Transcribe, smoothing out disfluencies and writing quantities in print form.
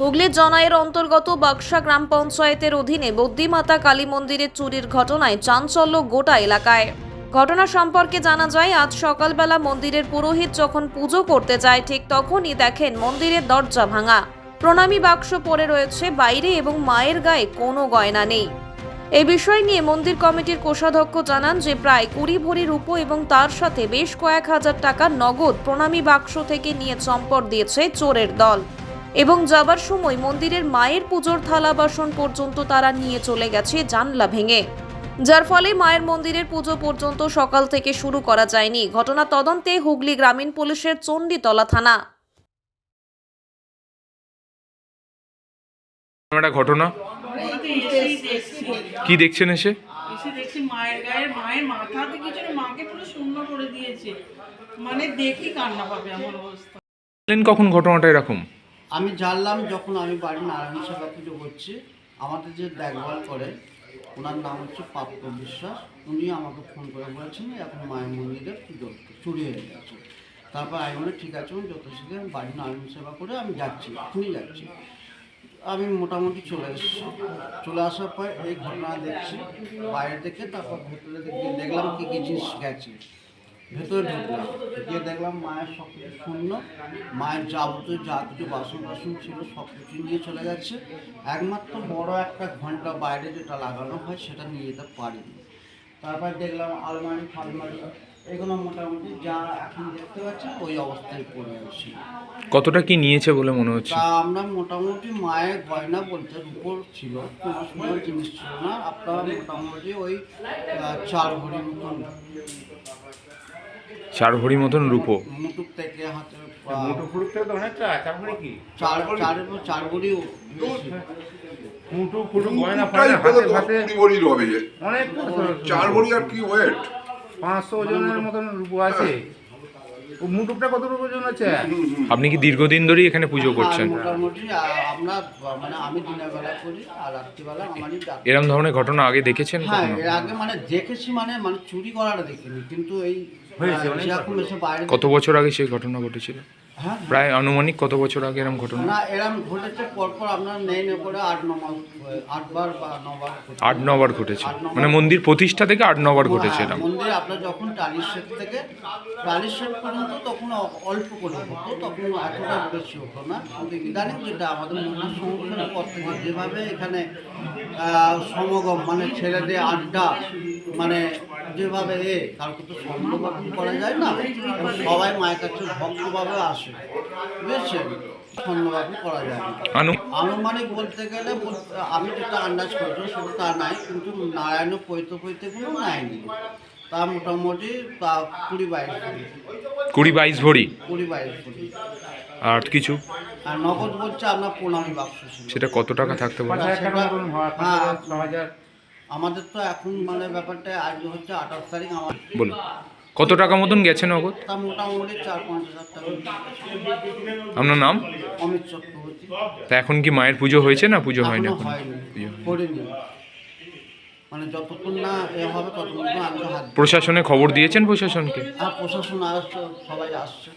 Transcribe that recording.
হুগলির জনাইয়ের অন্তর্গত বাক্সা গ্রাম পঞ্চায়েতের অধীনে বদ্যিমাতা কালী মন্দিরের চুরির ঘটনায় চাঞ্চল্য গোটা এলাকায়। ঘটনা সম্পর্কে জানা যায়, আজ সকালবেলা মন্দিরের পুরোহিত যখন পুজো করতে যায় ঠিক তখনই দেখেন মন্দিরের দরজা ভাঙা, প্রণামী বাক্স পড়ে রয়েছে বাইরে এবং মায়ের গায়ে কোনো গয়না নেই। এই বিষয় নিয়ে মন্দির কমিটির কোষাধ্যক্ষ জানান যে প্রায় 20 ভরি রূপো এবং তার সাথে বেশ কয়েক হাজার টাকা নগদ প্রণামী বাক্স থেকে নিয়ে চম্পট দিয়েছে চোরের দল এবং যাবার সময় মন্দিরের মায়ের পুজোর থালা বাসন পর্যন্ত তারা নিয়ে চলে গেছে জানলা ভেঙে, যার ফলে মায়ের মন্দিরের পুজো পর্যন্ত সকাল থেকে শুরু করা যায়নি। ঘটনা তদন্তে হুগলি গ্রামীণ পুলিশের চণ্ডীতলা থানা। একটা ঘটনা কি দেখছেন এসে? দেখছি মায়ের গায়ের মায়ের মাথাতে কিছু মাকে পুরো শূন্য করে দিয়েছে, মানে দেখি কান্না পাবে আমার অবস্থা। কখন ঘটনাটা এরকম? আমি জানলাম যখন আমি বাড়ির নারায়ণ সেবা পুজো করছি। আমাদের যে দেখভাল করে ওনার নাম হচ্ছে প্রাপ্ত বিশ্বাস, উনি আমাকে ফোন করে বলেছেন এখন মায়ের মন্দিরে পুজো চুরি হয়ে গেছে। তারপর আমি বলে ঠিক আছে, আমি যথাশীঘ্র বাড়ির নারায়ণ সেবা করে আমি যাচ্ছি, এখনই যাচ্ছি। আমি মোটামুটি চলে এসেছি। চলে আসার পর এই ঘটনা দেখছি বাইরে থেকে, তারপর ভেতরে দেখলাম কী কী জিনিস গেছে। ভেতরে ঢুকলাম, গিয়ে দেখলাম মায়ের সব কিছু শূন্য, মায়ের যাবতীয় যা কিছু বাসন বাসন ছিল সব কিছু নিয়ে চলে গেছে। একমাত্র বড় একটা ঘন্টা বাইরে যেটা লাগানো হয় সেটা নিয়ে যেতে পারিনি। তারপর দেখলাম আলমারি ফালমারি এগুলো মোটামুটি যা এখন দেখতে পাচ্ছি ওই অবস্থায় পড়ে আছে। কতটা কি নিয়েছে বলে মনে হচ্ছে? তা আমরা মোটামুটি মায়ের গয়না বলতে রূপোর ছিল, কোনো সময় জিনিস ছিল না। আপনার মোটামুটি ওই 4 ভরি মতন, 4 ভরি মতন রূপো। মুটুক থেকে হাতে মুঠো থেকে তো অনেকটা 4 ভরি কি 4 ভরি মুঠো ফুটো গয়না ফায়না হাতে হাতে 20 ভরির হবে যে অনেক 4 ভরি আর কি ওয়েট 500 ওজনের মতন রূপো আছে। ও মুঠোটা কত ওজন আছে? আপনি কি দীর্ঘদিন ধরেই এখানে পুজো করছেন? মোটামুটি আমরা মানে আমি দিনের বেলা করি আর রাত্রিবেলা আমারই ডাক। এরকম ধরনের ঘটনা আগে দেখেছেন হ্যাঁ, কখনো? এর আগে মানে দেখেছি, মানে চুরি করাটা দেখিনি, কিন্তু এই হয়েছে অনেক যেরকম এসে বাইরে কত বছর আগে সেই ঘটনা ঘটেছিল? হ্যাঁ প্রায় আনুমানিক কত বছর আগে এরকম ঘটনা? না, এরকম ঘটেছে পরপর আপনার নেই করে 8-9 বার 8 বার বা 9 বার 8-9 বার ঘটেছে, 8-9 মানে মন্দির প্রতিষ্ঠা থেকে 8-9 বার ঘটেছে এরকম। মন্দিরে আপনার যখন 40 সেট থেকে 40 সেট পর্যন্ত তখন অল্প করে হতো, তখন এতটা বেশি হতো না। কিন্তু ইদানিং যেটা আমাদের মন্দির সংস্কারের পর থেকে যেভাবে এখানে সমাগম মানে ছেলেদের আড্ডা, মানে যেভাবে কাউকে তো সন্দেহভাবে করা যায় না, সবাই মায়ের কাছে ভক্তভাবে আসে, বুঝছেন, সন্দেহভাবে করা যায় না। আনুমানিক বলতে গেলে আমি যেটা আন্দাজ করছি সেটা তা নাই, কিন্তু নারায়ণ পৈতেগুলো নেয়নি, তা মোটামুটি 20-22 ভরি। 20-22 ভরি। আর কিছু আর নগদ বলছে আপনার প্রণামী বাক্স ছিল। সেটা কত টাকা থাকতে পারে? 5000 টাকা মতন হয়, 5000 আমাদের তো এখন মানে ব্যাপারটা আজ হচ্ছে 28 তারিখ, আমার বলুন কত টাকা মতন গেছে নগদ? তা মোটামুটি 4-5 হাজার টাকা। আপনার নাম? অমিত চক্রবর্তী। তা এখন কি মায়ের পুজো হয়েছে না পুজো হয়নি? এখনো এখন হয়নি, পুজো হয়নি। করিনি, মানে যতক্ষণ না হবে ততক্ষণ আমি তো হাত। প্রশাসনে খবর দিয়েছেন প্রশাসনকে? আর প্রশাসন আসছে, সবাই আসছে।